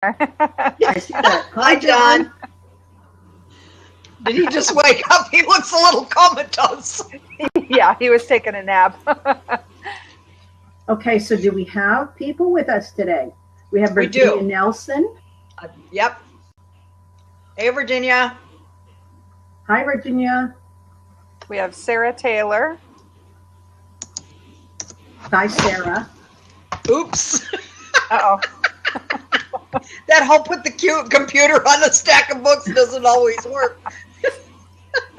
I see that. Hi, John. Did he just wake up? He looks a little comatose. Yeah, he was taking a nap. Okay, so do we have people with us today? We have Virginia Nelson. Yep. Hey, Virginia. Hi, Virginia. We have Sarah Taylor. Hi, Sarah. Oops. Uh-oh. That whole put the computer on a stack of books doesn't always work.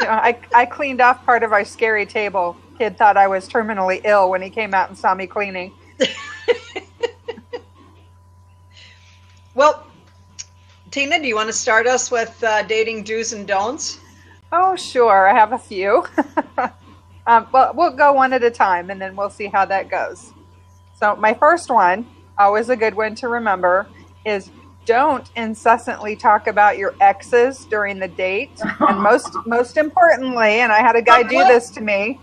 I cleaned off part of our scary table. Kid thought I was terminally ill when he came out and saw me cleaning. Well, Tina, do you want to start us with dating do's and don'ts? Oh, sure. I have a few. Well, we'll go one at a time, and then we'll see how that goes. So my first one, always a good one to remember, is don't incessantly talk about your exes during the date. And most importantly, and I had a guy do this to me.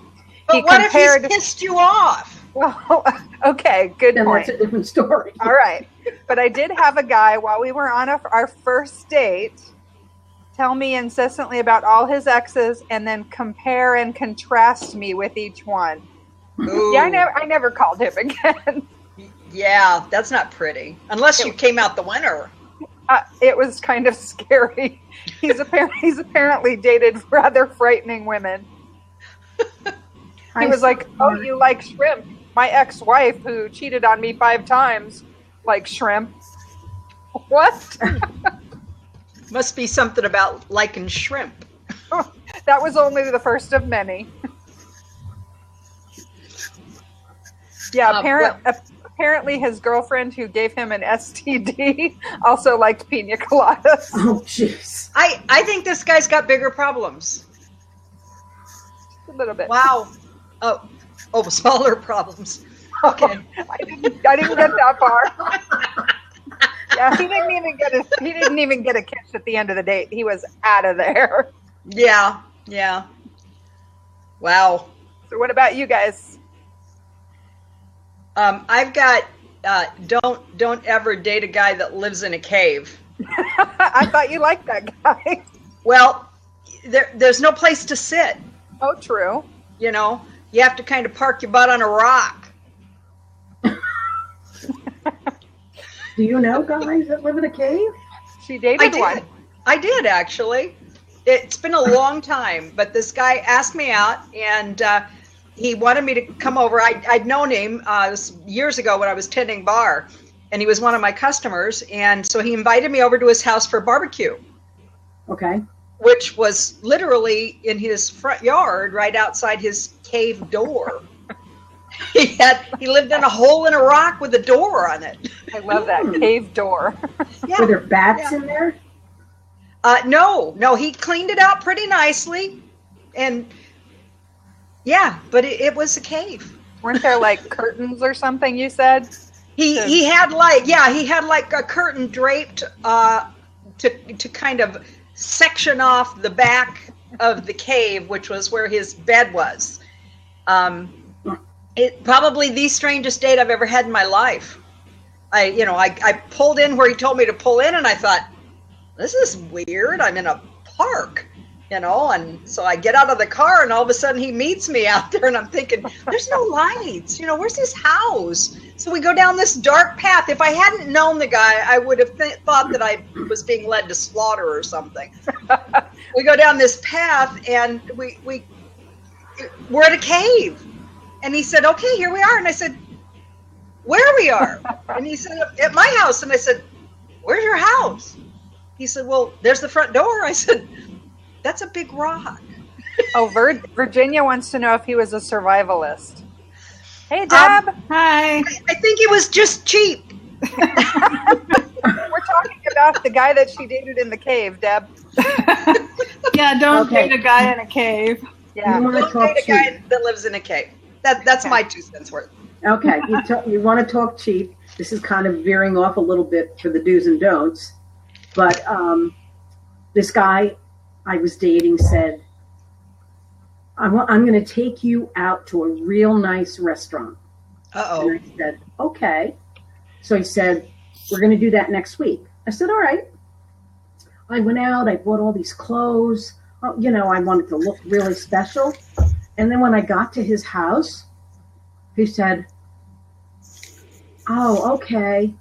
But what if he's pissed you off? Well, okay, good point. That's a different story. All right. But I did have a guy, while we were on our first date, tell me incessantly about all his exes and then compare and contrast me with each one. Ooh. Yeah, I never called him again. Yeah, that's not pretty. Unless you came out the winner. It was kind of scary. He's apparently dated rather frightening women. He was like, "Oh, you like shrimp? My ex-wife, who cheated on me 5 times, likes shrimp." What? Must be something about liking shrimp. That was only the first of many. Yeah, apparently his girlfriend who gave him an STD also liked pina coladas. Oh, jeez. I think this guy's got bigger problems. A little bit. Wow. Oh, smaller problems. Okay. I didn't get that far. Yeah, he didn't even get a kiss at the end of the date. He was out of there. Yeah. Wow. So what about you guys? I've got don't ever date a guy that lives in a cave. I thought you liked that guy. Well, there's no place to sit. Oh, true. You know, you have to kind of park your butt on a rock. Do you know guys that live in a cave? She dated one. I did, actually. It's been a long time, but this guy asked me out, and he wanted me to come over. I'd known him years ago when I was tending bar, and he was one of my customers, and so he invited me over to his house for a barbecue. Okay. Which was literally in his front yard, right outside his cave door. He lived in a hole in a rock with a door on it. I love that cave door. Yeah. Were there bats in there? No, he cleaned it out pretty nicely, and yeah, but it was a cave. Weren't there like curtains or something? You said he had like a curtain draped to kind of section off the back of the cave, which was where his bed was. It probably the strangest date I've ever had in my life. I pulled in where he told me to pull in, and I thought, this is weird. I'm in a park, and so I get out of the car, and all of a sudden he meets me out there, and I'm thinking, there's no lights. Where's his house? So we go down this dark path. If I hadn't known the guy, I would have thought that I was being led to slaughter or something. We go down this path, and we're at a cave. And he said, okay, here we are. And I said, where we are? And he said, at my house. And I said, where's your house? He said, well, there's the front door. I said, that's a big rock. Oh, Virginia wants to know if he was a survivalist. Hey, Deb. Hi. I think he was just cheap. We're talking about the guy that she dated in the cave, Deb. Yeah, don't date a guy in a cave. Yeah. Don't date a guy that lives in a cave. That's my 2 cents worth. Okay, you want to talk cheap. This is kind of veering off a little bit for the do's and don'ts. But this guy I was dating said, I'm going to take you out to a real nice restaurant. Uh-oh. And I said, okay. So he said, we're going to do that next week. I said, all right. I went out, I bought all these clothes. You know, I wanted to look really special. And then when I got to his house, he said, oh, okay.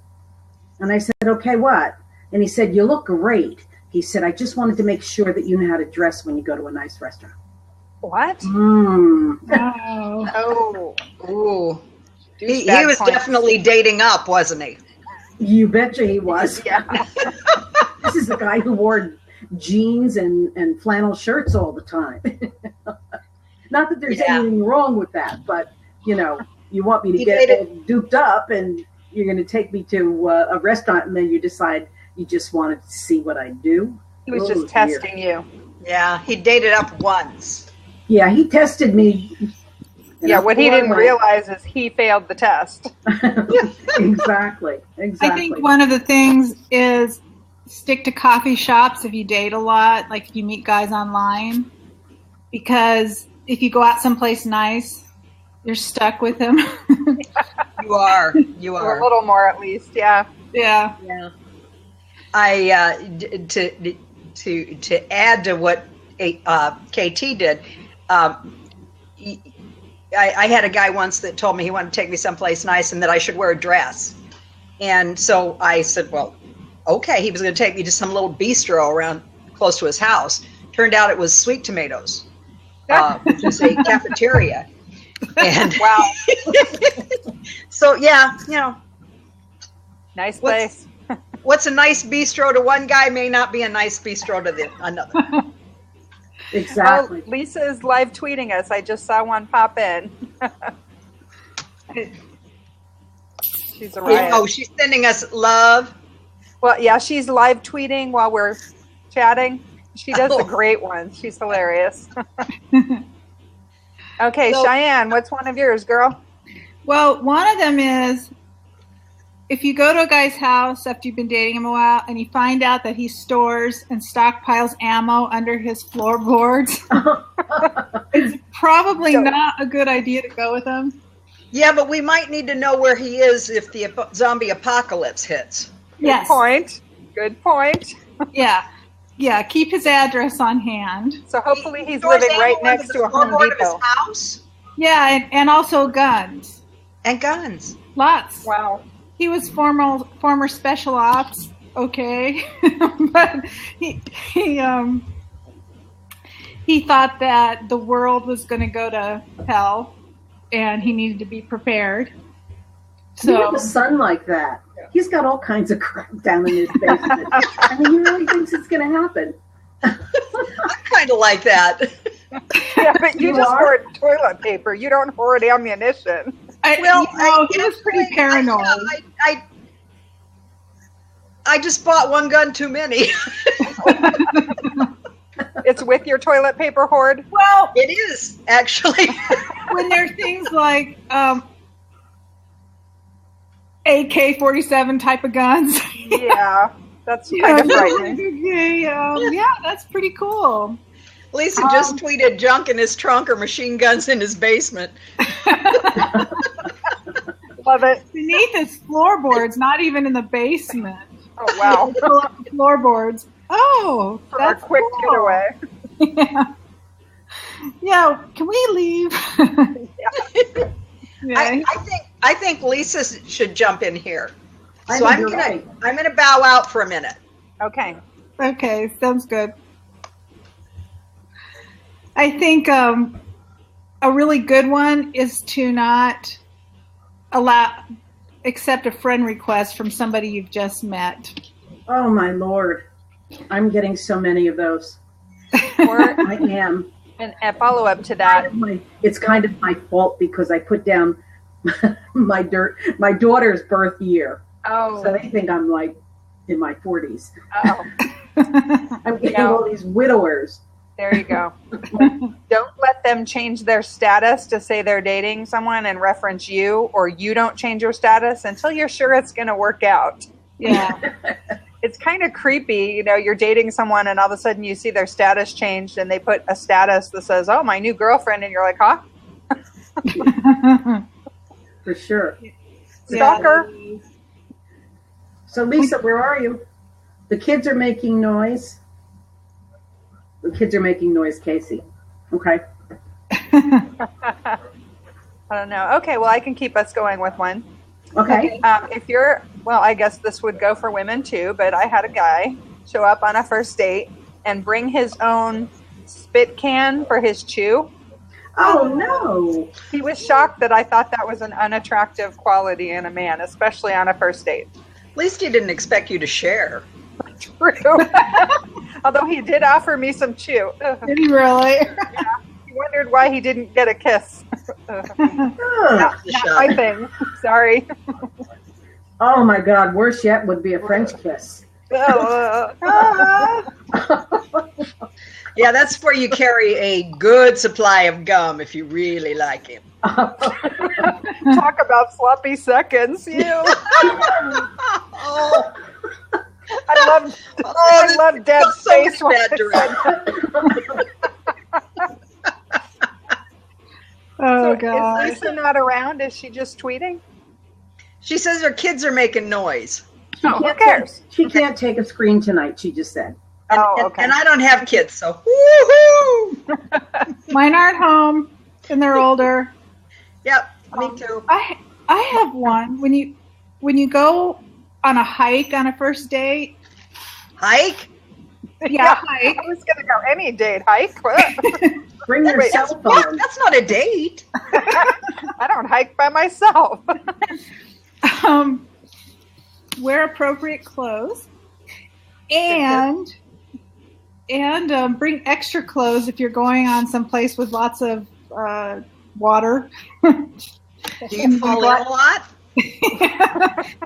And I said, okay, what? And he said, you look great. He said, I just wanted to make sure that you know how to dress when you go to a nice restaurant. What? Oh. Ooh. He was definitely dating up, wasn't he? You betcha he was. Yeah. This is the guy who wore jeans and flannel shirts all the time. Not that there's anything wrong with that, but, you know, you want me to get all duped up and you're going to take me to a restaurant and then you decide you just wanted to see what I do. He was just testing you. Yeah, he dated up once. Yeah, he tested me. Yeah, what he didn't realize is he failed the test. Exactly. I think one of the things is stick to coffee shops if you date a lot, like if you meet guys online. Because if you go out someplace nice, you're stuck with him. You are. Or a little more at least, yeah. Yeah. I to add to what KT did, I had a guy once that told me he wanted to take me someplace nice and that I should wear a dress. And so I said, well, okay. He was going to take me to some little bistro around close to his house. Turned out it was Sweet Tomatoes, which is a cafeteria. And wow. So, yeah, you know. Nice place. What's a nice bistro to one guy may not be a nice bistro to another. Exactly. Oh, Lisa is live tweeting us. I just saw one pop in. She's a riot. Oh, she's sending us love. Well, yeah, she's live tweeting while we're chatting. She does the great ones. She's hilarious. Okay, so, Cheyenne, what's one of yours, girl? Well, one of them is if you go to a guy's house after you've been dating him a while and you find out that he stores and stockpiles ammo under his floorboards, it's probably not a good idea to go with him. Yeah, but we might need to know where he is if the zombie apocalypse hits. Good point. Good point. Yeah, keep his address on hand. So hopefully he's living right next to a Home Depot. Of his house? Yeah, and also guns. And guns. Lots. Wow. He was former special ops, okay, but he thought that the world was going to go to hell, and he needed to be prepared. So you have a son like that. He's got all kinds of crap down in his basement. I mean, he really thinks it's going to happen. I'm kind of like that. Yeah, but you just hoard toilet paper. You don't hoard ammunition. He was pretty paranoid. I just bought one gun too many. It's with your toilet paper hoard? Well, it is, actually. When there are things like AK-47 type of guns. Yeah, that's kind of frightening. Yeah, that's pretty cool. Lisa just tweeted junk in his trunk or machine guns in his basement. Love it. Beneath his floorboards, not even in the basement. Oh, wow. Pull up the floorboards. Oh, for that's a quick getaway. Yeah. Yeah, can we leave? Yeah. I think Lisa should jump in here. So I'm gonna bow out for a minute. Okay. Okay, sounds good. I think a really good one is to not accept a friend request from somebody you've just met. Oh my Lord. I'm getting so many of those. I am. And a follow-up to that. It's kind of my fault because I put down my daughter's birth year. Oh. So they think I'm like in my 40s. Oh. I'm getting all these widowers. There you go. Don't let them change their status to say they're dating someone and reference you, or you don't change your status until you're sure it's going to work out. Yeah. It's kind of creepy, you're dating someone and all of a sudden you see their status changed and they put a status that says, oh, my new girlfriend, and you're like, huh? For sure. Stalker. So Lisa, where are you? The kids are making noise. The kids are making noise, Kayce. Okay. I don't know. Okay, well, I can keep us going with one. Okay. If you're, well, I guess this would go for women too, but I had a guy show up on a first date and bring his own spit can for his chew. Oh, no. He was shocked that I thought that was an unattractive quality in a man, especially on a first date. At least he didn't expect you to share. True. Although he did offer me some chew. Did he really? Yeah. He wondered why he didn't get a kiss. Not my thing. Sorry. Oh, my God. Worse yet would be a French kiss. Yeah, that's where you carry a good supply of gum if you really like him. Talk about sloppy seconds, you. Oh. I love Deb's so face when bad Oh, So God. is Lisa not around? Is she just tweeting? She says her kids are making noise. Oh, who cares? She can't take a screen tonight, she just said. Okay. And I don't have kids, so woohoo! Mine aren't home, and they're older. Yep, me too. I have one. When you go on a hike on a first date. Hike? Yeah, hike. I was going to go any date hike. Bring your Wait, cell What? phone. That's not a date. I don't hike by myself. Wear appropriate clothes, and bring extra clothes if you're going on some place with lots of water. Do you fall in a lot?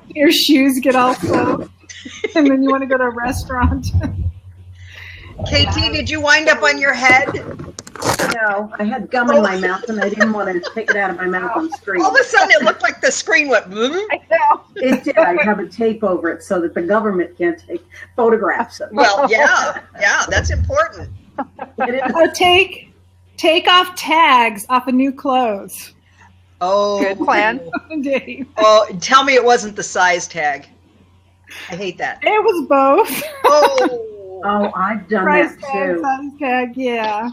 Your shoes get all soaked, and then you want to go to a restaurant. KT, did you wind up on your head? No, I had gum in my mouth, and I didn't want to take it out of my mouth on the screen. All of a sudden, it looked like the screen went. Bloom. I know. It did. I have a tape over it so that the government can't take photographs of it. Well, yeah, that's important. Oh, take off tags off of new clothes. Oh, Good plan. Dave. Oh, tell me it wasn't the size tag. I hate that. It was both. Oh, I've done Price that tag, too. size tag, yeah.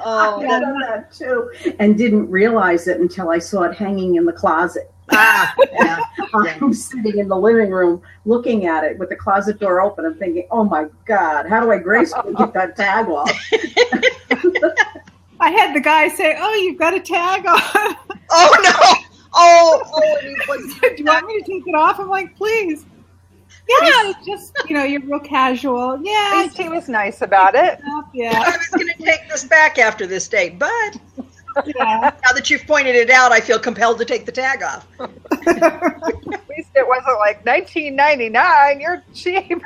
oh, I've done that too, and didn't realize it until I saw it hanging in the closet. yeah. I'm sitting in the living room looking at it with the closet door open. I'm thinking, oh my God, how do I gracefully get that tag off? I had the guy say, "Oh, you've got a tag on." Oh no! Oh, Do you want me to take it off? I'm like, please. Yeah, it's just, you're real casual. At Yeah. least he was nice about it. Yeah. I was going to take this back after this date, but Yeah. now that you've pointed it out, I feel compelled to take the tag off. At least it wasn't like $19.99. You're cheap.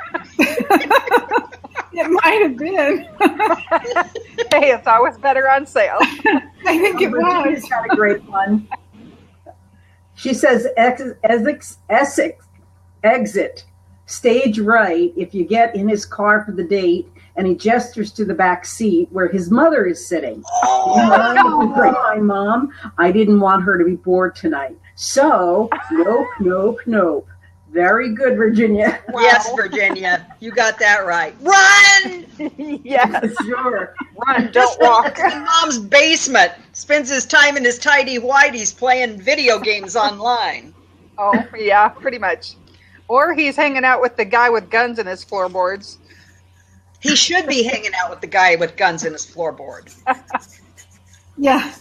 It might have been. Hey, it's always better on sale. I think it was. Virginia's had a great one. She says, exit stage right if you get in his car for the date, and he gestures to the back seat where his mother is sitting. My mom, I didn't want her to be bored tonight. So, nope. Very good, Virginia. Wow. Yes, Virginia, you got that right. Run! Yes. Sure. Run, don't walk. In Mom's basement. Spends his time in his tidy whities playing video games online. Oh, yeah, pretty much. Or he's hanging out with the guy with guns in his floorboards. He should be hanging out with the guy with guns in his floorboard. Yeah.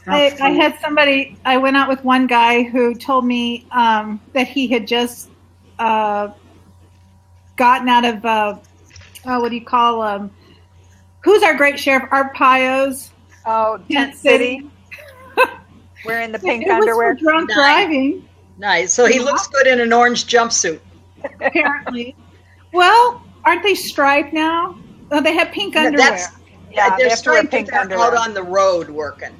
I had somebody, I went out with one guy who told me that he had just gotten out of, what do you call them? Who's our great sheriff? Art Pios. Oh, Tent City. Wearing the pink It was underwear. for drunk Nice. driving, Nice. So he looks good in an orange jumpsuit. apparently. Well, aren't they striped now? Oh, they have pink underwear. Yeah, they they're have to wear striped pink if they're underwear. out on the road working.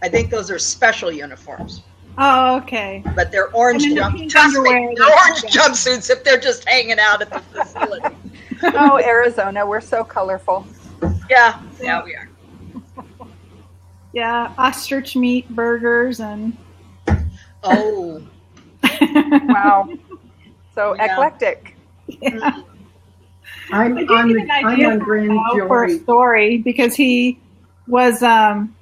I think those are special uniforms, Oh, okay. but they're orange And then the pink jumpsuits. underwear, They're orange jumpsuits if they're just hanging out at the facility. Oh, Arizona, we're so colorful. Yeah, we are. Yeah, ostrich meat burgers and Oh, Wow. So Yeah. eclectic. Yeah. I'm I gave you an idea on grand for a jury. story because he was an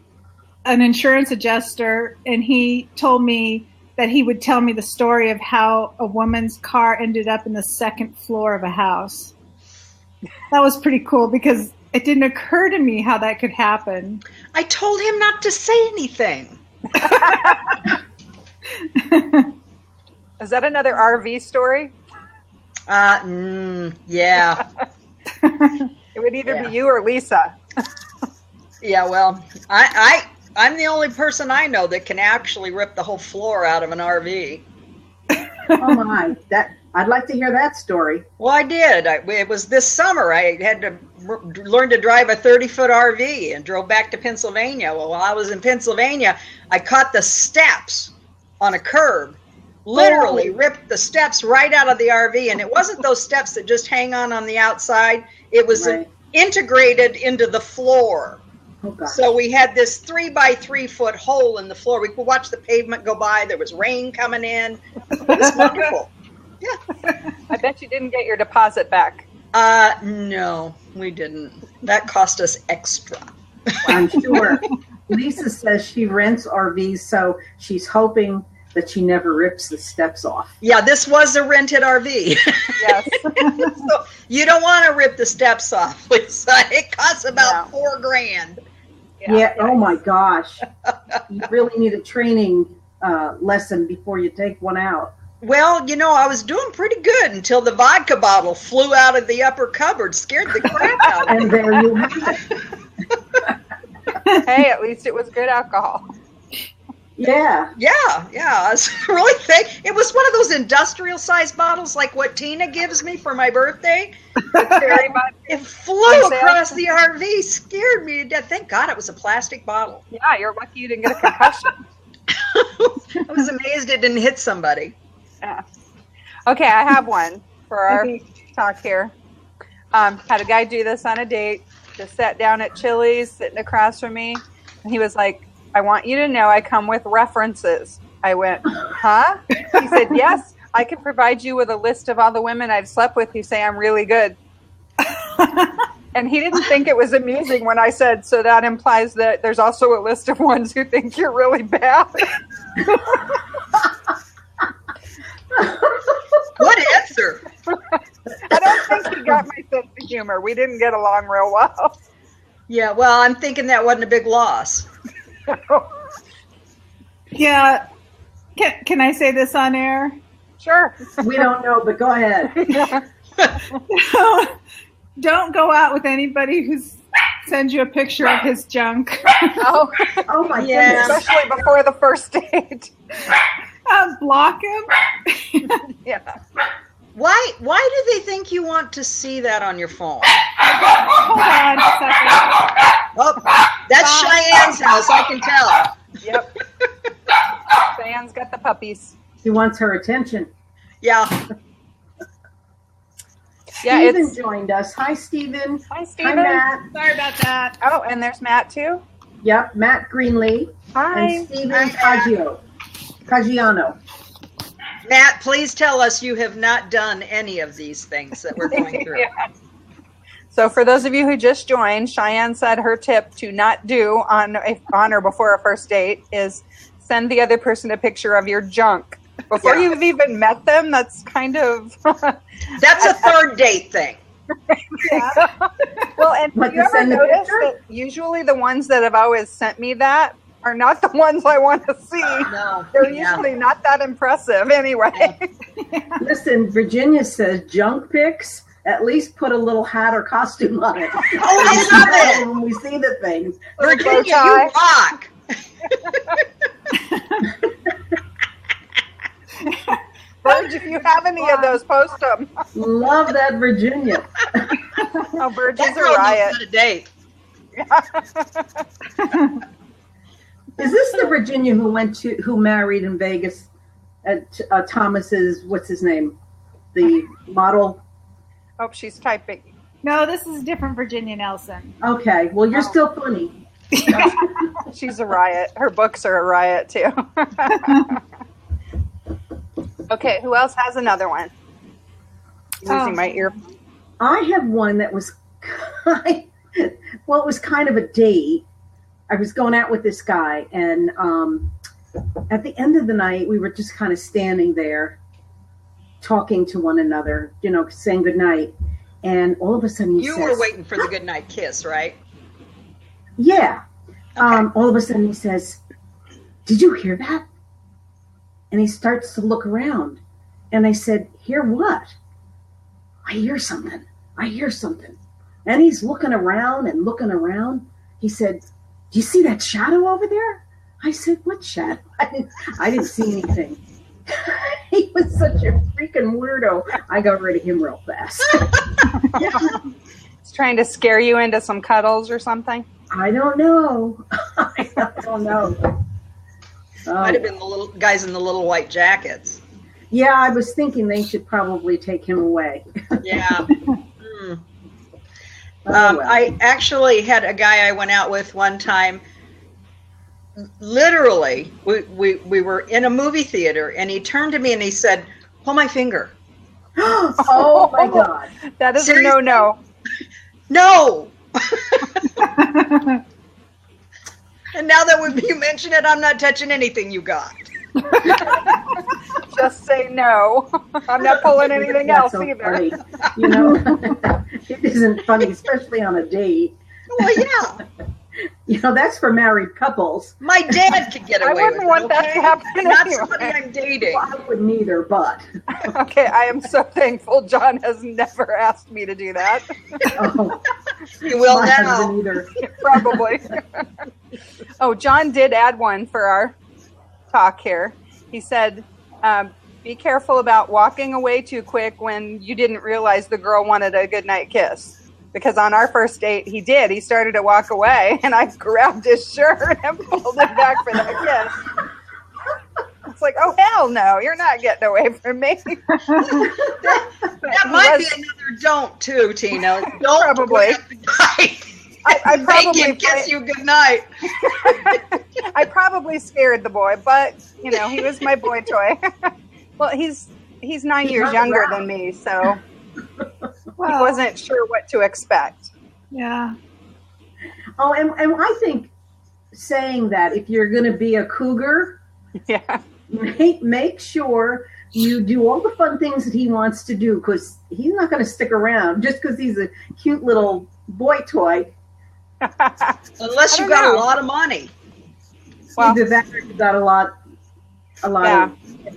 insurance adjuster, and he told me that he would tell me the story of how a woman's car ended up in the second floor of a house. That was pretty cool because it didn't occur to me how that could happen. I told him not to say anything. Is that another RV story? Yeah. It would either be you or Lisa. Yeah, well, I'm the only person I know that can actually rip the whole floor out of an RV. Oh my, I'd like to hear that story. Well, I did. It was this summer. I had to learn to drive a 30-foot RV and drove back to Pennsylvania. Well, while I was in Pennsylvania, I caught the steps on a curb. Literally ripped the steps right out of the RV, and it wasn't those steps that just hang on the outside. It was integrated into the floor. Oh, God. So we had this 3 by 3 foot hole in the floor. We could watch the pavement go by. There was rain coming in. It was wonderful. Yeah. I bet you didn't get your deposit back. No, we didn't. That cost us extra. I'm sure. Lisa says she rents RVs, so she's hoping that she never rips the steps off. Yeah, this was a rented RV. Yes. So you don't want to rip the steps off, Lisa. It costs about $4,000. Yeah. Oh my gosh. You really need a training lesson before you take one out. Well, I was doing pretty good until the vodka bottle flew out of the upper cupboard, scared the crap out of me. And there you have it. Hey, at least it was good alcohol. Yeah. Yeah. I was really thick. It was one of those industrial sized bottles like what Tina gives me for my birthday. It flew across the RV, scared me to death. Thank God it was a plastic bottle. Yeah, you're lucky you didn't get a concussion. I was amazed it didn't hit somebody. Yeah. Okay, I have one for our talk here. Had a guy do this on a date. Just sat down at Chili's, sitting across from me, and he was like, "I want you to know I come with references." I went, "Huh?" He said, "Yes, I can provide you with a list of all the women I've slept with who say I'm really good." And he didn't think it was amusing when I said, "So that implies that there's also a list of ones who think you're really bad." What answer? I don't think he got my sense of humor. We didn't get along real well. Yeah, well, I'm thinking that wasn't a big loss. Yeah. Can I say this on air? Sure. We don't know, but go ahead. Don't go out with anybody who sends you a picture of his junk. Oh my Yeah. goodness. Especially before the first date. Block him. Yeah. Why do they think you want to see that on your phone? Hold on a second. Oh, that's Cheyenne's house, I can tell. Yep. Cheyenne's got the puppies. He wants her attention. Yeah. Yeah, Stephen joined us. Hi, Stephen. Hi, Stephen. Hi, Matt. Sorry about that. Oh, and there's Matt too. Yep, Matt Greenlee. Hi. And Stephen Caggiano. Matt, please tell us you have not done any of these things that we're going through. Yeah. So for those of you who just joined, Cheyenne said her tip to not do on or before a first date is send the other person a picture of your junk. Before you've even met them, that's kind of... That's a third date thing. Yeah. Well, and What, have you to ever send the noticed picture? that usually the ones that have always sent me that are not the ones I want to see. No. They're usually not that impressive anyway. Listen, Virginia says junk pics, at least put a little hat or costume on it. Oh, I love it. When we see the things. Virginia, tie. you rock. Burge, if you have any of those, post them. Love that, Virginia. Oh, Burge is That a girl knows riot. how to date. Is this the Virginia who married in Vegas at Thomas's, what's his name? The model? Oh, she's typing. No, this is a different Virginia Nelson. Okay, well, you're still funny. She's a riot. Her books are a riot, too. Okay, who else has another one? Using my ear. I have one that was it was kind of a date. I was going out with this guy, and at the end of the night, we were just kind of standing there talking to one another, saying goodnight. And all of a sudden he You says, were waiting for the goodnight kiss, right? Yeah. Okay. All of a sudden he says, "Did you hear that?" And he starts to look around. And I said, "Hear what?" "I hear something. I hear something." And he's looking around and looking around. He said, "Do you see that shadow over there?" I said, "What shadow?" I didn't see anything. He was such a freaking weirdo. I got rid of him real fast. It's trying to scare you into some cuddles or something. I don't know. I don't know. Might have been the little guys in the little white jackets. Yeah, I was thinking they should probably take him away. Yeah. Well. I actually had a guy I went out with one time. Literally, we were in a movie theater, and he turned to me and he said, "Pull my finger." Oh my God. That is Seriously? a no. No. And now that you mention it, I'm not touching anything you got. Just say no. I'm not pulling anything That's else so either. funny. It isn't funny, especially on a date. Well, yeah. That's for married couples. My dad could get I away wouldn't with want it, that okay? to happen Not anyway. somebody I'm dating. Well, I wouldn't either, but. Okay, I am so thankful John has never asked me to do that. Oh, You will my now. husband either. Probably. Oh, John did add one for our talk here. He said, be careful about walking away too quick when you didn't realize the girl wanted a goodnight kiss. Because on our first date, he did. He started to walk away, and I grabbed his shirt and pulled him back for that kiss. It's like, oh, hell no, you're not getting away from me. That might be another don't, too, Tina. Don't Probably. I Make probably him kiss you goodnight. I probably scared the boy, but he was my boy toy. Well, he's 9 years younger than me, so he wasn't sure what to expect. Yeah. Oh, and I think saying that if you're going to be a cougar, Yeah. make sure you do all the fun things that he wants to do, because he's not going to stick around just because he's a cute little boy toy. Unless you got a lot of money. Well, Either that or you got a lot Yeah.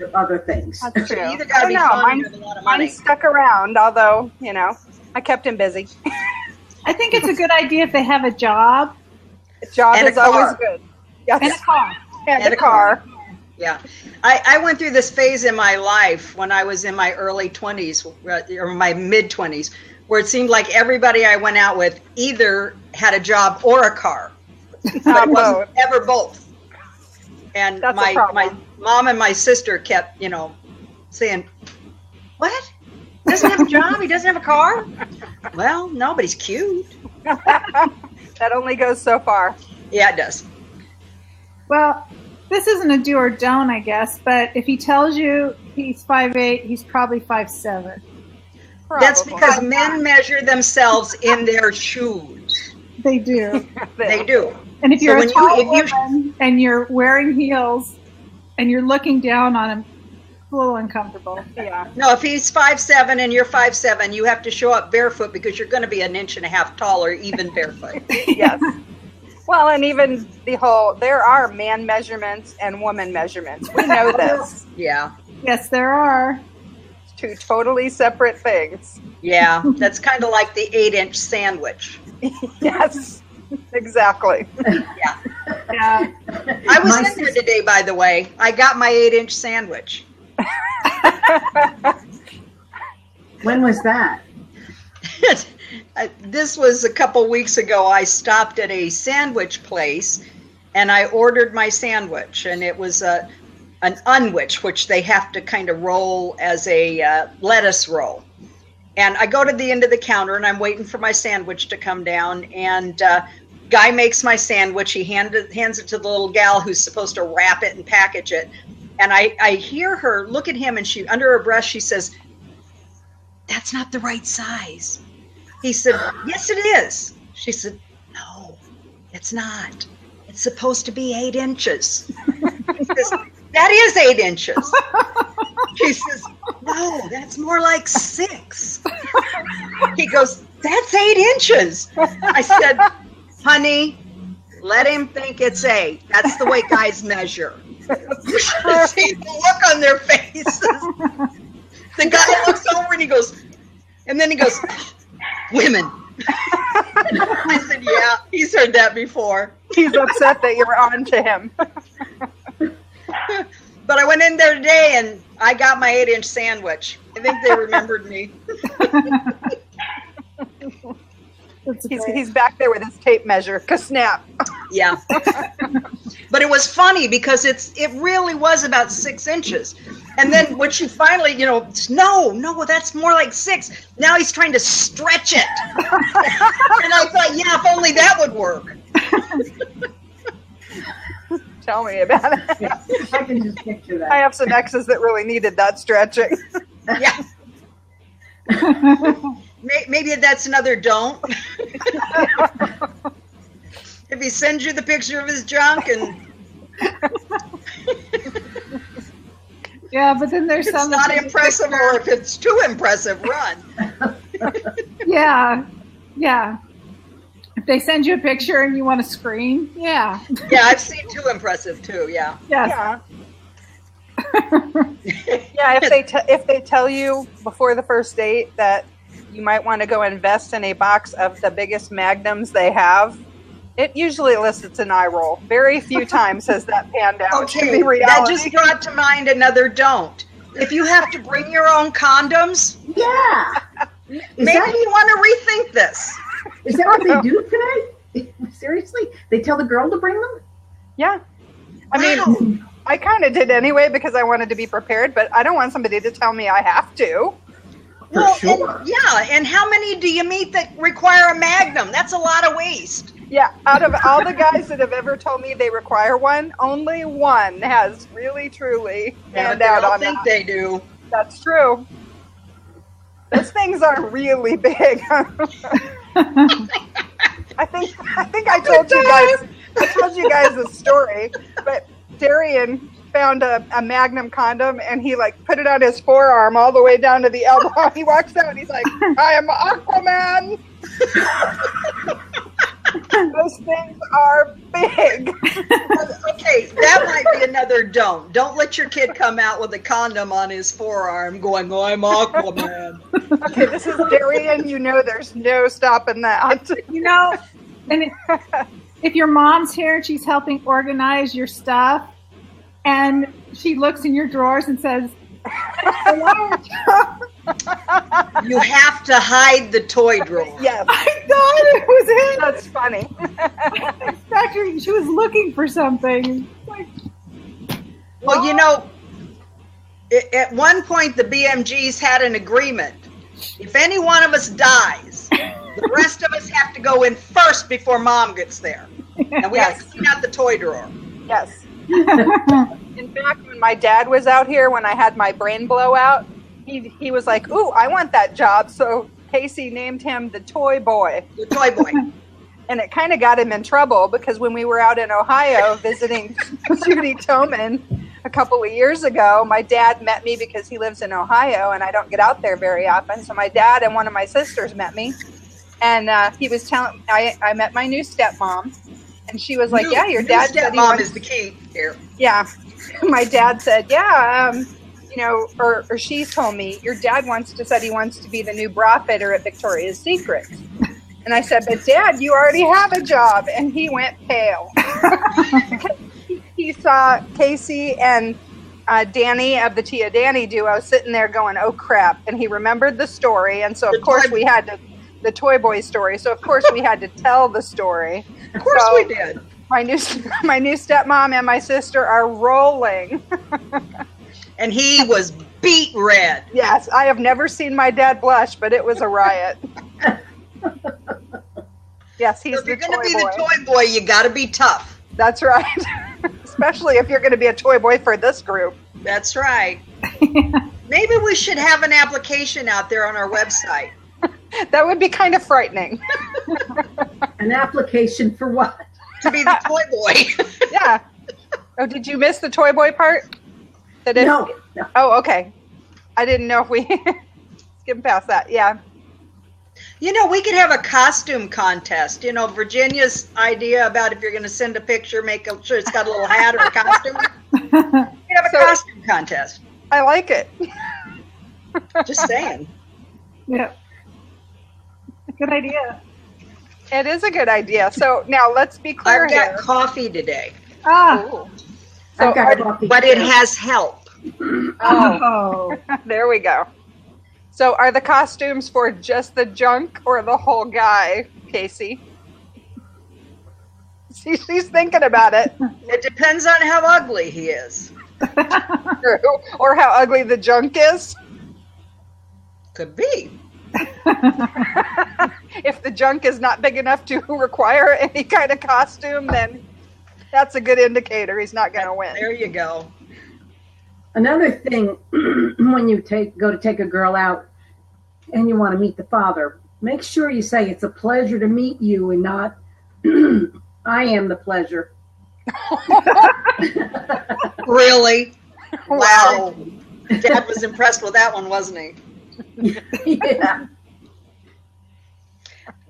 of other things. That's true. You either I got to don't be know. fun or Mine have a lot of money. stuck around, although, I kept him busy. I think it's a good idea if they have a job A job And a is always car. good. Yes. and a car. And a car. Yeah. I went through this phase in my life when I was in my early 20s or my mid 20s, where it seemed like everybody I went out with either had a job or a car. But it wasn't ever both. And That's a my problem. mom and my sister kept, saying, "What? He doesn't have a job? He doesn't have a car?" Well, no, but he's cute. That only goes so far. Yeah, it does. Well, this isn't a do or don't, I guess, but if he tells you he's 5'8", he's probably 5'7". That's Probably. because men measure themselves in their shoes. They do. They do. And if you're when a tall you- if you- woman and you're wearing heels and you're looking down on him, it's a little uncomfortable. Yeah. No, if he's 5'7" and you're 5'7", you have to show up barefoot because you're going to be an inch and a half taller, even barefoot. Yes. Well, and even there are man measurements and woman measurements. We know this. Yeah. Yes, there are. Two totally separate things. Yeah. That's kind of like the 8-inch sandwich. Yes. Exactly. Yeah. Yeah. I was My in there today, by the way. I got my 8-inch sandwich. When was that? This was a couple weeks ago. I stopped at a sandwich place and I ordered my sandwich, and it was an unwich, which they have to kind of roll as a lettuce roll. And I go to the end of the counter and I'm waiting for my sandwich to come down, and guy makes my sandwich. He hands it to the little gal who's supposed to wrap it and package it. And I hear her look at him, and she, under her breath, she says, that's not the right size. He said, yes, it is. She said, no, it's not. It's supposed to be 8 inches. He says, that is 8 inches. She says, no, that's more like 6. He goes, that's 8 inches. I said, honey, let him think it's 8. That's the way guys measure. You should have seen the look on their faces. The guy looks over and he goes, women. I said, yeah, he's heard that before. He's upset that you're on to him. But I went in there today and I got my 8-inch sandwich. I think they remembered me. He's back there with his tape measure. Ka-snap. Yeah. But it was funny because it really was about 6 inches. And then when she finally, no, that's more like 6. Now he's trying to stretch it. And I thought, yeah, if only that would work. Tell me about it. Yeah, I can just picture that. I have some exes that really needed that stretching. Yeah. Maybe that's another don't. If he sends you the picture of his junk and Yeah, but then there's it's some. not impressive, or if it's too impressive, run. Yeah. If they send you a picture and you want to scream, yeah. Yeah, I've seen too impressive too. Yeah. Yes. Yeah. Yeah, if they tell you before the first date that you might want to go invest in a box of the biggest magnums they have, it usually elicits an eye roll. Very few times has that panned out to be reality. That just brought to mind another don't. If you have to bring your own condoms, Yeah. maybe you want to rethink this. Is that what they do today? Seriously? They tell the girl to bring them? Yeah. I mean, I kind of did anyway because I wanted to be prepared, but I don't want somebody to tell me I have to. Well, sure. and how many do you meet that require a magnum? That's a lot of waste. Yeah, out of all the guys that have ever told me they require one, only one has really, truly panned out on that. I don't think they do. That's true. Those things are really big. I think I told you guys the story, but Darian found a Magnum condom and he put it on his forearm all the way down to the elbow. He walks out and he's like, I am Aquaman. Those things are big. Okay, that might be another don't. Don't let your kid come out with a condom on his forearm going, oh, I'm Aquaman. Okay, this is Darian. There's no stopping that. And if your mom's here and she's helping organize your stuff, and she looks in your drawers and says, You have to hide the toy drawer. Yes. I thought it was it. That's funny. Actually, she was looking for something. Well, at one point the BMGs had an agreement. If any one of us dies, the rest of us have to go in first before mom gets there. And we have to clean out the toy drawer. Yes. In fact, when my dad was out here, when I had my brain blowout, he was like, ooh, I want that job. So Kayce named him the Toy Boy. The Toy Boy. And it kind of got him in trouble because when we were out in Ohio visiting Judy Toman a couple of years ago, my dad met me because he lives in Ohio and I don't get out there very often. So my dad and one of my sisters met me. And he was telling, I met my new stepmom. And she was like, yeah, your dad said he stepmom is the key here. Yeah. My dad said, yeah, or she told me, your dad said he wants to be the new bra fitter at Victoria's Secret. And I said, but Dad, you already have a job. And he went pale. He saw Kayce and Dani of the Tia Dani duo sitting there going, oh, crap. And he remembered the story. And so, of course, we had to, the Toy Boy story. So, of course, we had to tell the story. Of course we did. My new stepmom and my sister are rolling. And he was beet red. Yes, I have never seen my dad blush, but it was a riot. Yes, he's so if the you're going to be boy. the Toy Boy, you got to be tough. That's right. Especially if you're going to be a toy boy for this group. That's right. Maybe we should have an application out there on our website. That would be kind of frightening. An application for what? To be the toy boy. Yeah. Oh, did you miss the toy boy part? No. Oh, okay. I didn't know if we skimmed past that. Yeah. You know, we could have a costume contest. You know, Virginia's idea about if you're going to send a picture, make sure it's got a little hat or a costume. We could have a costume contest. I like it. Just saying. Yeah. Good idea. It is a good idea. So now let's be clear I've got here. coffee today. Ooh. So I've got coffee. But it has help. Oh. There we go. So are the costumes for just the junk or the whole guy, Kayce? She's thinking about it. It depends on how ugly he is. Or how ugly the junk is. Could be. If the junk is not big enough to require any kind of costume, then that's a good indicator he's not going to win. There you go. Another thing, when you go to take a girl out and you want to meet the father, make sure you say it's a pleasure to meet you and not I am the pleasure. Really? Wow. Dad was impressed with that one, wasn't he? Yeah.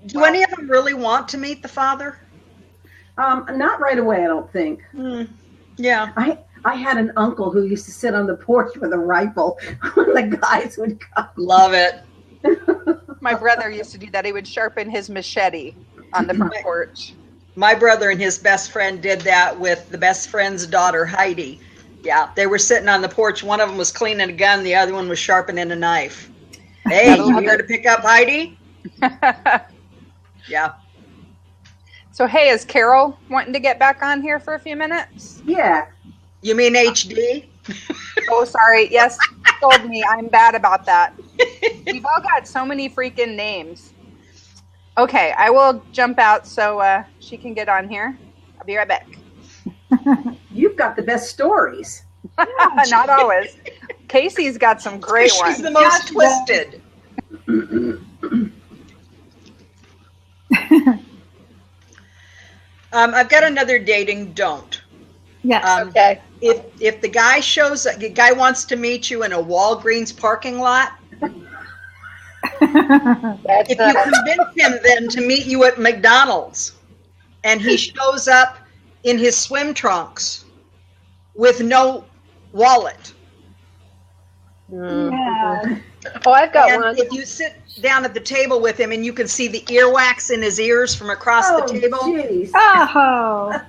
Do any of them really want to meet the father? Not right away, I don't think. Yeah. I had an uncle who used to sit on the porch with a rifle when the guys would come. Love it. My brother used to do that. He would sharpen his machete on the front porch. My brother and his best friend did that with the best friend's daughter, Heidi. Yeah, they were sitting on the porch. One of them was cleaning a gun. The other one was sharpening a knife. Hey, you here to pick up Heidi? Yeah. So, hey, is Carol wanting to get back on here for a few minutes? Yeah. You mean HD? Oh, sorry. Yes, told me. I'm bad about that. You've all got so many freaking names. Okay, I will jump out so she can get on here. I'll be right back. You've got the best stories. Not always. Casey's got some great ones. She's the most twisted. I've got another dating don't. Yes. Okay. If the guy the guy wants to meet you in a Walgreens parking lot, if you convince him then to meet you at McDonald's and he shows up in his swim trunks with no wallet. Yeah. Oh, I've got And one. if you sit down at the table with him and you can see the earwax in his ears from across the table, Jeez. Oh.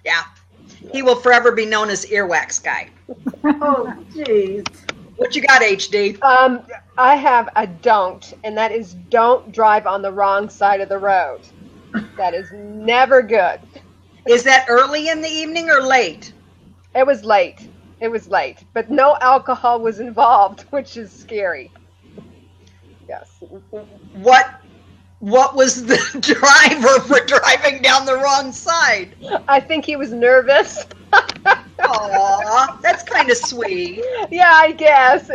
yeah, he will forever be known as Earwax Guy. Oh, jeez. What you got, HD? I have a don't, and that is don't drive on the wrong side of the road. That is never good. Is that early in the evening or late? It was late. It was late, but no alcohol was involved, which is scary. Yes. What was the driver for driving down the wrong side? I think he was nervous. Aw, that's kind of sweet. Yeah, I guess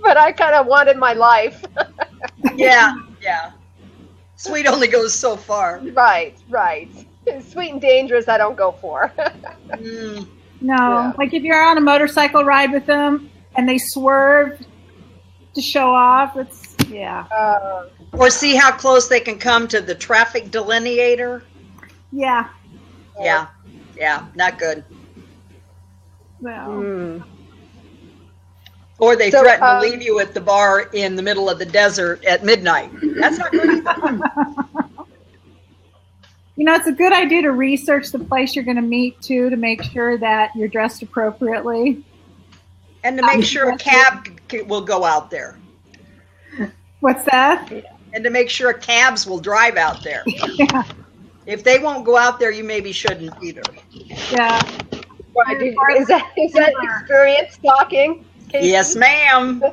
but I kind of wanted my life. Yeah. Sweet only goes so far. Right. Sweet and dangerous, I don't go for. No. Yeah. Like if you're on a motorcycle ride with them and they swerve to show off, Or see how close they can come to the traffic delineator. Yeah. Yeah, not good. Well. Or they So, threaten to leave you at the bar in the middle of the desert at midnight. That's not good either. You know, it's a good idea to research the place you're going to meet, too, to make sure that you're dressed appropriately. And to make sure a cab will go out there. What's that? And to make sure cabs will drive out there. Yeah. If they won't go out there, you maybe shouldn't either. Yeah. Is that experience talking? Casey? Yes, ma'am. Is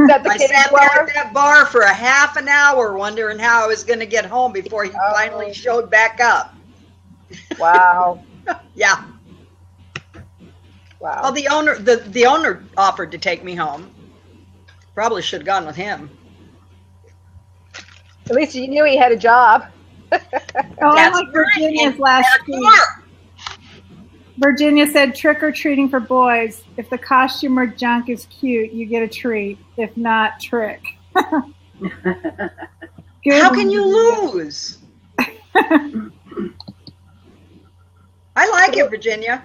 that the I kiddie sat there bar? at that bar for a half an hour wondering how I was going to get home before he finally showed back up. Wow. Yeah. Wow. Well, the owner offered to take me home. Probably should have gone with him. At least you knew he had a job. Oh, I like Virginia's last tweet. Virginia said, trick or treating for boys. If the costume or junk is cute, you get a treat. If not, trick. How can you lose? I like it, Virginia.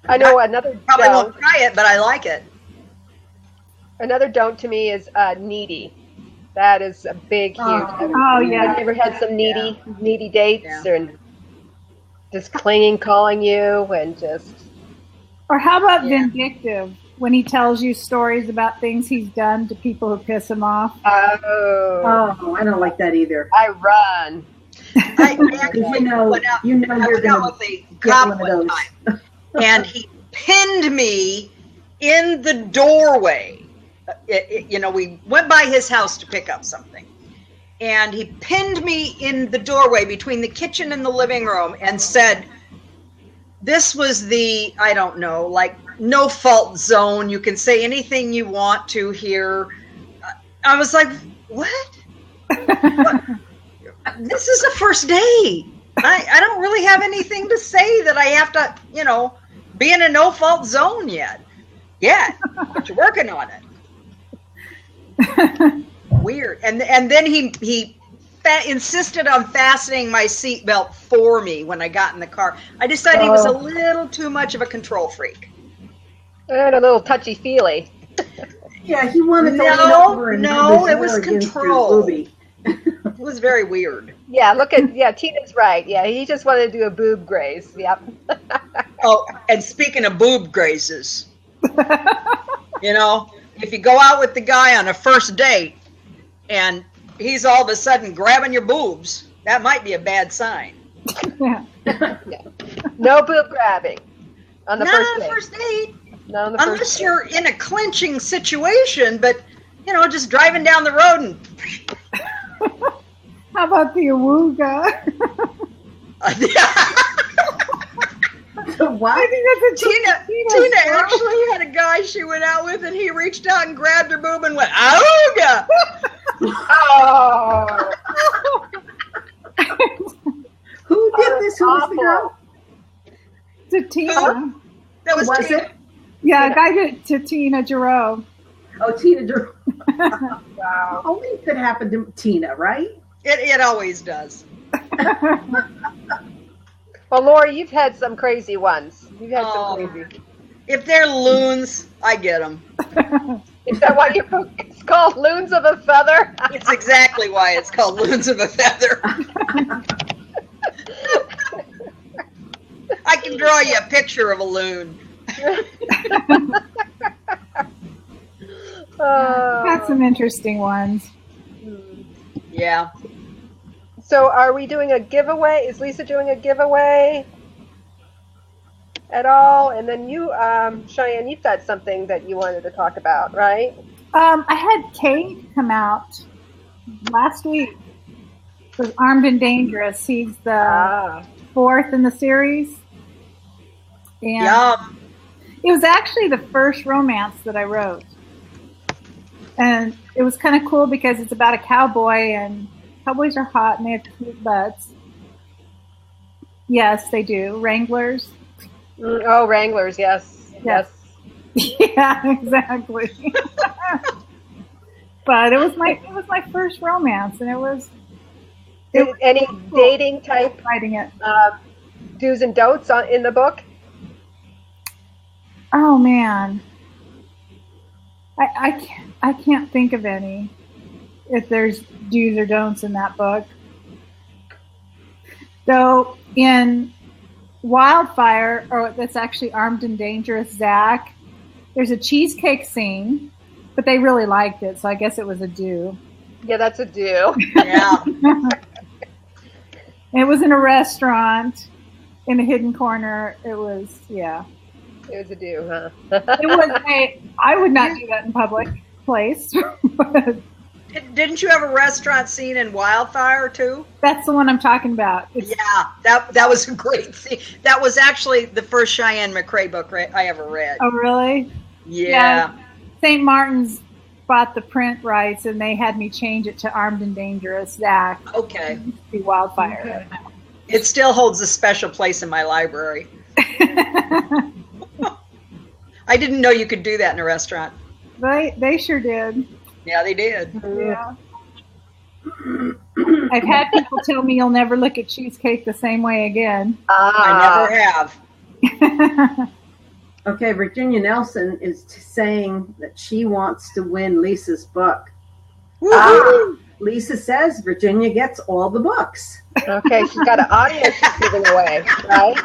I know another Probably don't. won't try it, but I like it. Another don't to me is needy. That is a big, huge. Oh, yeah. Have you ever had some needy dates and just clinging, calling you, and just... Or how about vindictive, when he tells you stories about things he's done to people who piss him off? Oh, I don't like that either. I run. I actually went out with a cop one time, and he pinned me in the doorway. We went by his house to pick up something, and he pinned me in the doorway between the kitchen and the living room and said, this was the, I don't know, like no fault zone. You can say anything you want to here. I was like, what? This is the first day. I don't really have anything to say that I have to, be in a no fault zone yet. Yeah, but you're working on it. Weird. And then he insisted on fastening my seatbelt for me when I got in the car. I decided he was a little too much of a control freak. And a little touchy-feely. Yeah, he wanted to lean over and it was control. It was very weird. Yeah, Tina's right. Yeah, he just wanted to do a boob graze. Yep. Oh, and speaking of boob grazes, if you go out with the guy on a first date and he's all of a sudden grabbing your boobs, that might be a bad sign. Yeah. No boob grabbing on the first date. Not on the first date. Unless you're in a clinching situation, but just driving down the road and. How about the awooga? What? I think that's a Tina actually had a guy she went out with, and he reached out and grabbed her boob and went, "Auga!" Oh. Who did this? Who was the girl? To Tina. That was Tina. it? Yeah, a guy did to Tina Gerow. Oh, Tina Gerow. Wow. Only it could happen to Tina, right? It always does. Well, Lori, you've had some crazy ones. You've had some crazy. If they're loons, I get them. Is that why it's called Loons of a Feather? It's exactly why it's called Loons of a Feather. I can draw you a picture of a loon. Got some interesting ones. Yeah. So are we doing a giveaway? Is Lisa doing a giveaway at all? And then you, Cheyenne, you've got something that you wanted to talk about, right? I had Kate come out last week. It was Armed and Dangerous. He's the fourth in the series. And it was actually the first romance that I wrote. And it was kind of cool because it's about a cowboy, and cowboys are hot and they have cute butts. Yes, they do. Wranglers. Oh, Wranglers, yes. Yeah, exactly. But it was my first romance, and it was any cool. Dating type writing it. Do's and don'ts in the book? Oh man. I can't think of any. If there's do's or don'ts in that book. Though in Wildfire, or that's actually Armed and Dangerous Zach, there's a cheesecake scene, but they really liked it, so I guess it was a do. Yeah, that's a do. Yeah. It was in a restaurant in a hidden corner. It was, yeah. It was a do, huh? It was I would not do that in public place. But Didn't you have a restaurant scene in Wildfire too? That's the one I'm talking about. Yeah, that was a great scene. That was actually the first Cheyenne McCray book I ever read. Oh, really? Yeah. St. Martin's bought the print rights, and they had me change it to Armed and Dangerous. Zach. Okay. It used to be Wildfire. Okay. It still holds a special place in my library. I didn't know you could do that in a restaurant. They sure did. Yeah, they did. Yeah. I've had people tell me you'll never look at cheesecake the same way again. I never have. Okay, Virginia Nelson is saying that she wants to win Lisa's book. Lisa says Virginia gets all the books. Okay, she's got an audience she's giving away, right?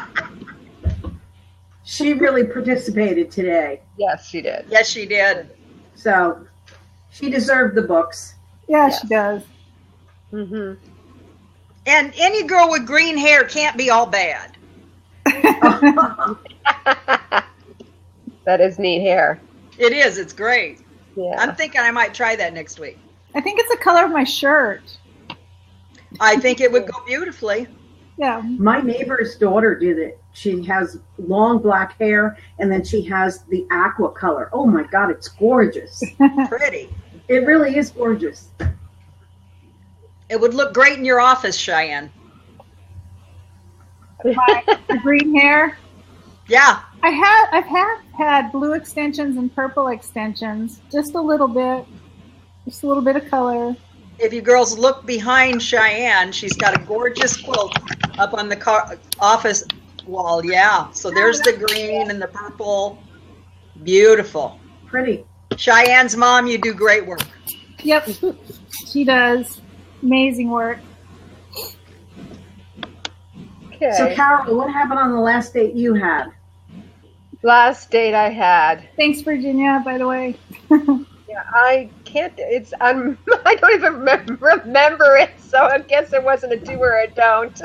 She really participated today. Yes, she did. Yes, she did. So she deserved the books. Yeah, she does. Mm-hmm. And any girl with green hair can't be all bad. That is neat hair. It is. It's great. Yeah. I'm thinking I might try that next week. I think it's the color of my shirt. I think it would go beautifully. Yeah. My neighbor's daughter did it. She has long black hair, and then she has the aqua color. Oh my God, it's gorgeous. Pretty. It really is gorgeous. It would look great in your office, Cheyenne. The green hair. Yeah. I've had blue extensions and purple extensions. Just a little bit. Just a little bit of color. If you girls look behind Cheyenne, she's got a gorgeous quilt up on the office wall. Yeah. So there's the green and the purple. Beautiful. Pretty. Cheyenne's mom, you do great work. Yep. She does. Amazing work. Okay. So, Carol, what happened on the last date you had? Last date I had. Thanks, Virginia, by the way. Yeah, I can't. It's I don't even remember it, so I guess it wasn't a do or a don't.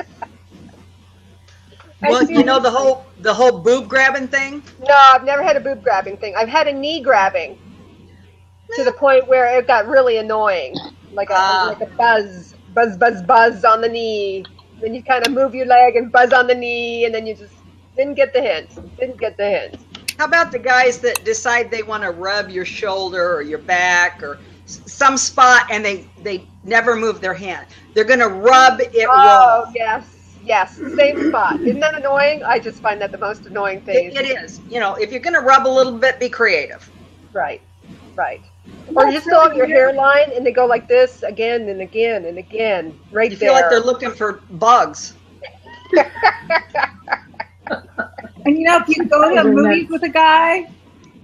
Well, you know the whole boob grabbing thing? No, I've never had a boob grabbing thing. I've had a knee grabbing to the point where it got really annoying, like a buzz on the knee. Then you kind of move your leg and buzz on the knee, and then you just didn't get the hint. How about the guys that decide they want to rub your shoulder or your back or some spot, and they never move their hand? They're going to rub it raw. Oh, yes, same spot. Isn't that annoying? I just find that the most annoying thing. It is. You know, if you're going to rub a little bit, be creative. Right. Or you just go on your hairline and they go like this again and again and again, right You there. feel like they're looking for bugs. And you know, if you go to the movies with a guy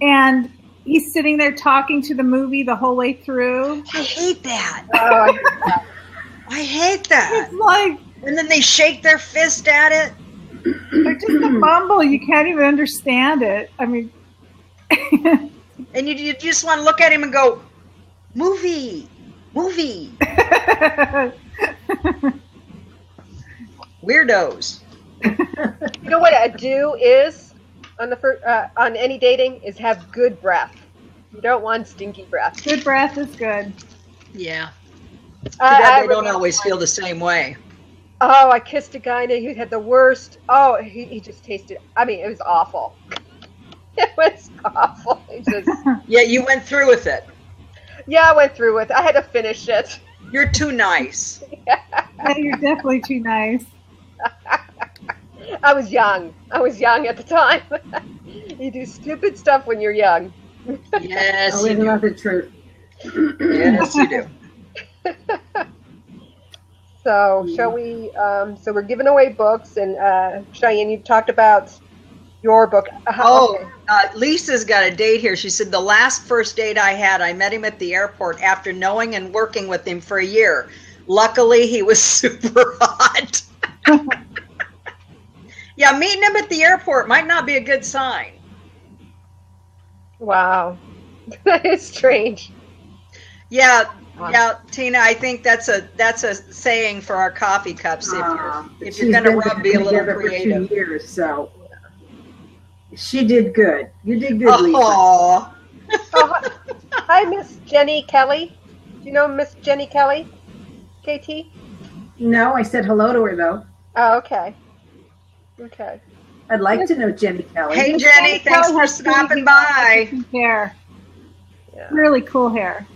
and he's sitting there talking to the movie the whole way through. I hate that. Oh, I hate that. It's like, And then they shake their fist at it. they're just a mumble. You can't even understand it. I mean, And you just want to look at him and go, movie. Weirdos. you know what a do is on any dating is have good breath. You don't want stinky breath. good breath is good. Yeah. Too bad I they don't remember always feel the same way. Oh, I kissed a guy and he had the worst. Oh, he just tasted. I mean, it was awful. It was awful. It just, Yeah, you went through with it. yeah, I went through with it. I had to finish it. You're too nice. Yeah, you're definitely too nice. I was young at the time. You do stupid stuff when you're young. Yes, you Isn't do. that the truth? Yes, you do. So shall we? So we're giving away books, and Cheyenne, you talked about your book. Lisa's got a date here. She said, the last first date I had, I met him at the airport after knowing and working with him for a year. Luckily, he was super hot. Yeah, meeting him at the airport might not be a good sign. Wow, that is strange. Yeah, Tina, I think that's a saying for our coffee cups. If you're going to rub, be a little creative. For 2 years, so she did good. You did good, Lisa. Aww. Hi, Miss Jenny Kelly. Do you know Miss Jenny Kelly? KT? No, I said hello to her though. Oh, okay. Okay. I'd like to know Jenny Kelly. Hey, Jenny, thanks Kelly for has stopping really by. pink hair. Yeah. Really cool hair.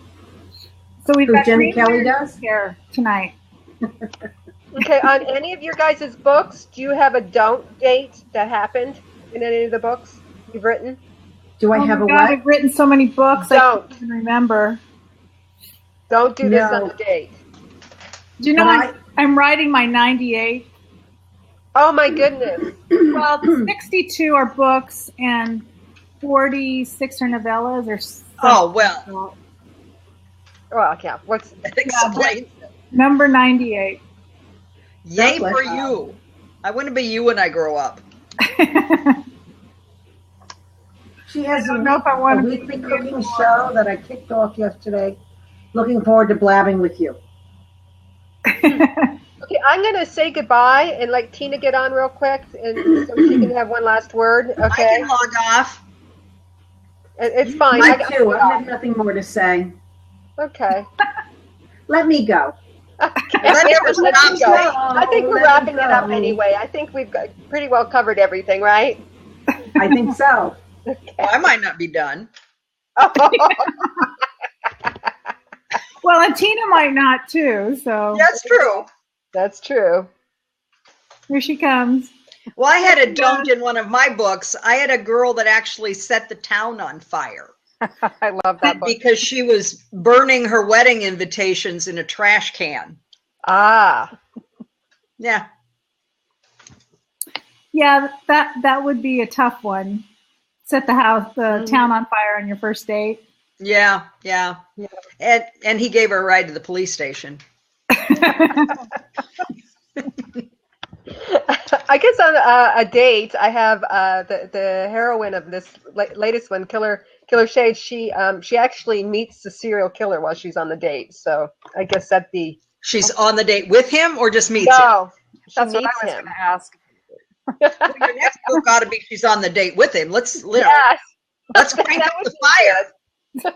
So we've Who got Jenny green Kelly hair does? hair tonight. Okay, on any of your guys' books, do you have a don't date that happened in any of the books you've written? Do I have my a God, what? I've written so many books. I Don't. can't even remember. Don't do this No. on the date. Do you know But I'm writing my 98? Oh my goodness. Well, 62 are books and 46 are novellas or something. Oh, well, Well, yeah. What's explain. Number 98. Yay Sounds for like- you. I want to be you when I grow up. She has don't know if I a wanna weekly be cooking anymore. show that I kicked off yesterday. Looking forward to blabbing with you. Okay, I'm gonna say goodbye and let Tina get on real quick, and so she can have one last word. I Okay, can log off. It's fine. Me I too. I have nothing more to say. Okay. Let me go. Let Let her me stop go. saying- I think we're Let wrapping me it up go. anyway. I think we've got pretty well covered everything, right? I think so. Well, I might not be done. Well, and Tina might not too, so That's true. That's true. here she comes. Well, I had a don't in one of my books. I had a girl that actually set the town on fire I love that book. because she was burning her wedding invitations in a trash can. Ah. Yeah. Yeah, that would be a tough one. Set the town on fire on your first date. Yeah. And he gave her a ride to the police station. I guess on a date, I have the heroine of this latest one, Killer Shade. She actually meets the serial killer while she's on the date. So I guess that'd be She's on the date with him or just meets him? no. She That's what meets I was him. going to ask. Well, your next book ought to be she's on the date with him. Let's Yes, crank that up would the be fire.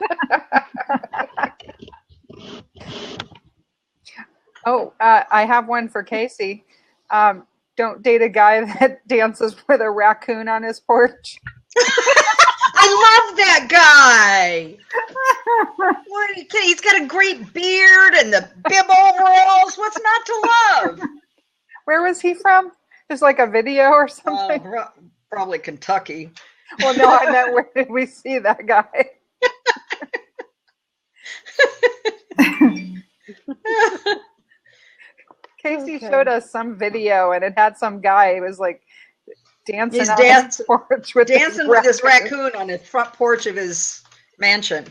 Oh, I have one for Kayce. Don't date a guy that dances with a raccoon on his porch. I love that guy. What are you kidding? He's got a great beard and the bib overalls. What's not to love? Where was he from? There's like a video or something. Probably Kentucky. Well, no, I meant where did we see that guy? Kayce showed us some video, and it had some guy. It was like dancing He's on dancing- his porch with Dancing with his raccoon on his front porch of his mansion.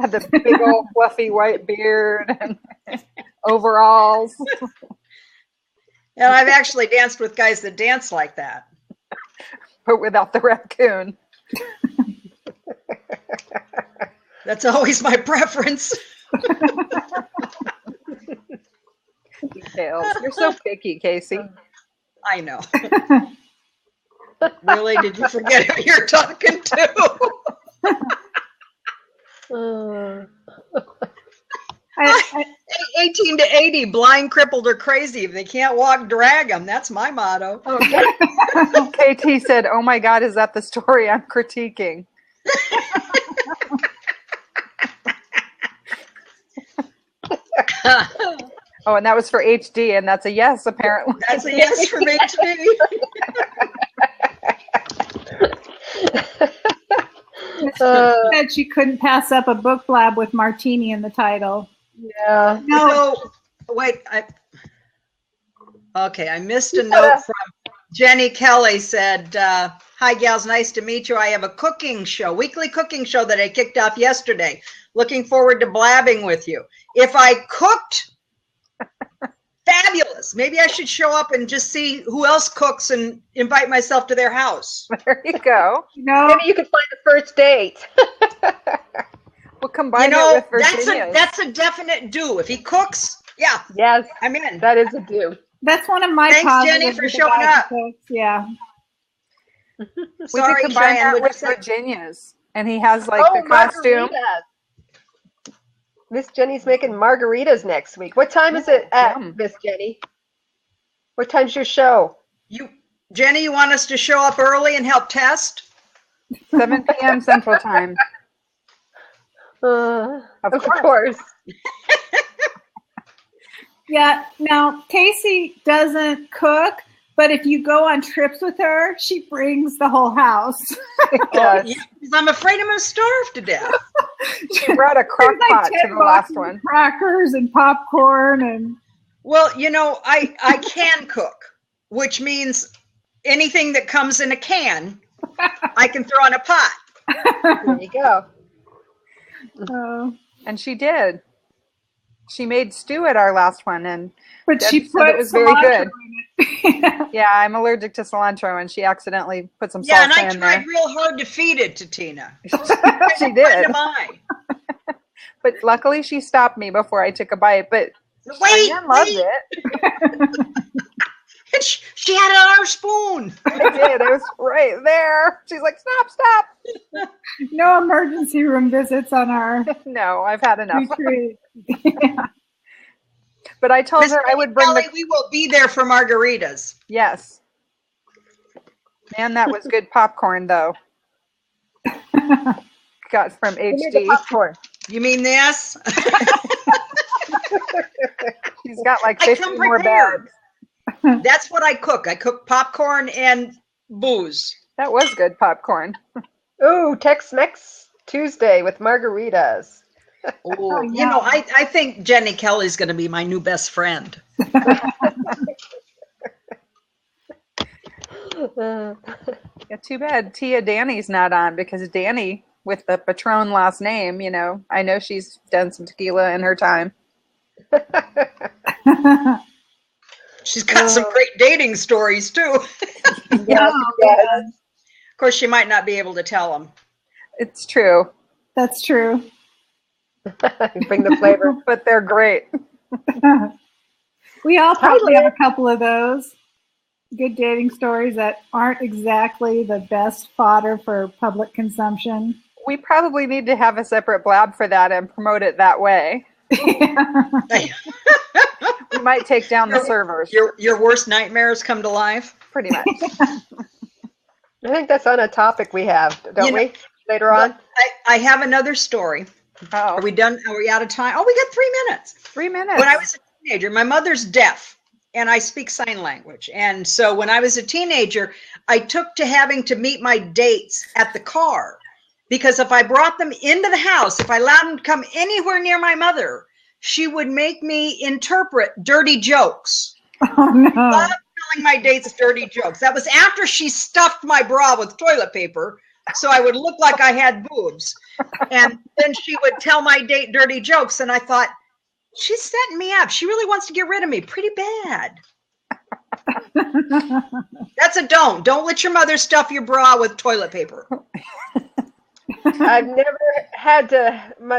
Had the big old fluffy white beard and overalls. And I've actually danced with guys that dance like that. But without the raccoon. That's always my preference. Details. You're so picky, Kayce. I know. Really? Did you forget who you're talking to? I 18 to 80, blind, crippled, or crazy. If they can't walk, drag them. That's my motto. KT said, "Oh my God, is that the story I'm critiquing?" Oh, and that was for HD, and that's a yes, apparently. That's a yes for me, too. said she couldn't pass up a book blab with martini in the title. Yeah. No, So, wait. I missed a note from Jenny Kelly said, hi, gals. Nice to meet you. I have a cooking show, weekly cooking show that I kicked off yesterday. Looking forward to blabbing with you. If I cooked, fabulous. Maybe I should show up and just see who else cooks and invite myself to their house. There you go. no. Maybe you could find the first date. We'll combine it with Virginia's. that's a definite do. If he cooks, yeah, Yes, I'm in. that is a do. That's one of my Thanks, positives Jenny, for with the showing guy up. who cooks. Yeah. We Sorry, could combine Cheyenne. that What'd with you say? Virginia's. And he has like the costume. margaritas. Miss Jenny's making margaritas next week. What time is it at, Yum. Miss Jenny? What time's your show? Jenny, you want us to show up early and help test? 7 p.m. Central Time. Of course. Yeah. Now, Kayce doesn't cook, but if you go on trips with her, she brings the whole house. Yes. Yeah, 'cause I'm afraid I'm going to starve to death. She brought a crock There's pot 10 to the last boxes of one. Crackers and popcorn and Well, I can cook, which means anything that comes in a can, I can throw in a pot. There you go. And she did. She made stew at our last one, and but Deb she said put it was very cilantro good. in it. Yeah, I'm allergic to cilantro, and she accidentally put some Yeah, and salsa I in tried there. real hard to feed it to Tina. She Friend did, of mine. but luckily she stopped me before I took a bite. But Wait, Cheyenne loved wait. it. And she had it on her spoon. I did. It was right there. She's like, "Stop! No emergency room visits on our No, I've had enough." retreat. But I told Miss her I would bring Kelly, the we will be there for margaritas. yes. Man, that was good popcorn though. Got from Give me the HD. popcorn. You mean this? She's got like I 50 come more prepared. bags. That's what I cook. I cook popcorn and booze. That was good popcorn. Ooh, Tex-Mex Tuesday with margaritas. Oh, yeah. I think Jenny Kelly's going to be my new best friend. Yeah, too bad Tia Dani's not on, because Dani, with the Patron last name, I know she's done some tequila in her time. She's got some great dating stories too. Yeah, Of course, she might not be able to tell them. It's true, That's true. bring the flavor. but they're great. We all probably Lynn. have a couple of those good dating stories that aren't exactly the best fodder for public consumption. We probably need to have a separate Blab for that and promote it that way. We might take down the servers, Your worst nightmares come to life. pretty much. I think that's on a topic we have, don't we? Later on. I have another story. Oh, Are we done? Are we out of time? Oh, we got 3 minutes. 3 minutes. When I was a teenager, my mother's deaf and I speak sign language. And so when I was a teenager, I took to having to meet my dates at the car, because if I brought them into the house, if I allowed them to come anywhere near my mother, she would make me interpret dirty jokes. Oh no. Love telling my dates dirty jokes. That was after she stuffed my bra with toilet paper so I would look like I had boobs. And then she would tell my date dirty jokes. And I thought, she's setting me up. She really wants to get rid of me pretty bad. That's a don't. Don't let your mother stuff your bra with toilet paper. I've never had to. My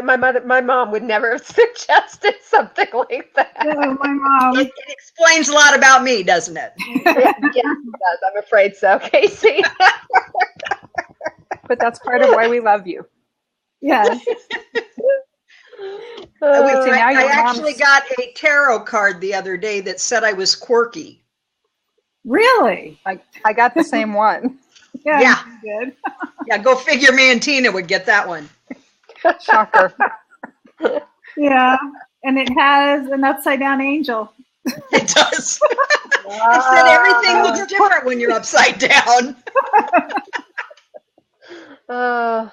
mom would never have suggested something like that. Oh, my mom. It explains a lot about me, doesn't it? Yeah, it does. I'm afraid so, Kayce. But that's part of why we love you. Yes. now I your actually mom's- got a tarot card the other day that said I was quirky. Really? I got the same one. Yeah. You did. Yeah, go figure me and Tina would get that one. Shocker. Yeah. And it has an upside down angel. It does. It said everything looks different when you're upside down. Hi,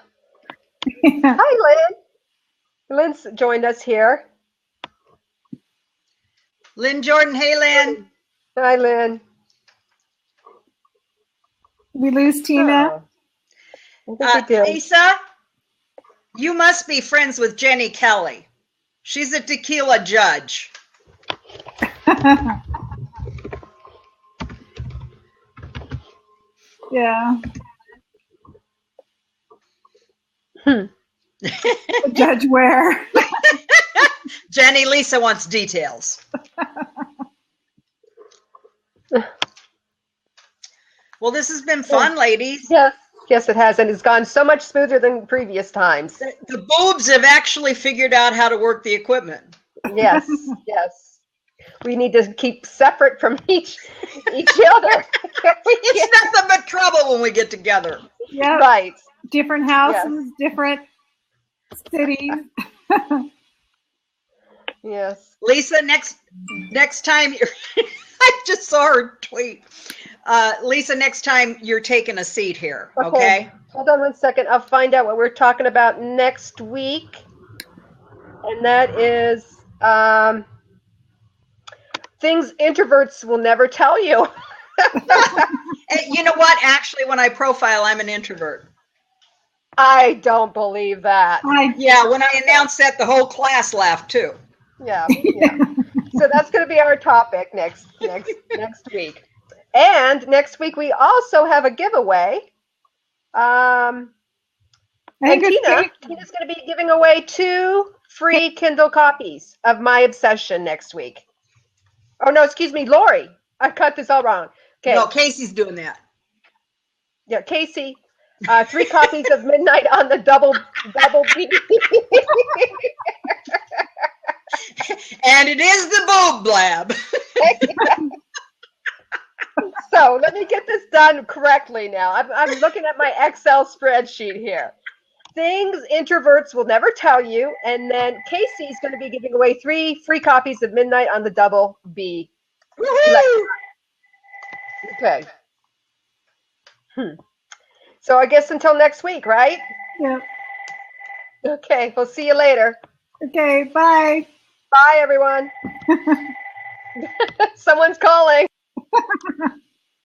Lynn. Lynn's joined us here. Lynn Jordan, hey Lynn. Hi, Lynn. We lose Tina. Oh, I think we do. Lisa, you must be friends with Jenny Kelly. She's a tequila judge. Yeah. Judge Ware. Jenny, Lisa wants details. Well, this has been fun, ladies. Yes. Yes, it has, and it's gone so much smoother than previous times. The boobs have actually figured out how to work the equipment. Yes, yes. We need to keep separate from each other. It's nothing but trouble when we get together. Yeah. Right. Different houses, different cities. Yes. Lisa, next time you're I just saw her tweet. Lisa, next time you're taking a seat here, okay? Hold on 1 second. I'll find out what we're talking about next week. And that is things introverts will never tell you. You know what? Actually, when I profile, I'm an introvert. I don't believe that. Yeah, when I announced that, the whole class laughed too. Yeah. So that's going to be our topic next week. And next week we also have a giveaway. And Tina's going to be giving away 2 free Kindle copies of My Obsession next week. Oh no, excuse me, Lori. I got this all wrong. Okay. No, Casey's doing that. Yeah, Kayce. 3 copies of Midnight on the Double B. And it is the boob blab. So let me get this done correctly now. I'm looking at my Excel spreadsheet here. Things introverts will never tell you. And then Casey's going to be giving away 3 free copies of Midnight on the Double B. Woohoo! Okay. So I guess until next week, right? Yeah. Okay, we'll see you later. Okay, bye. Bye, everyone. Someone's calling.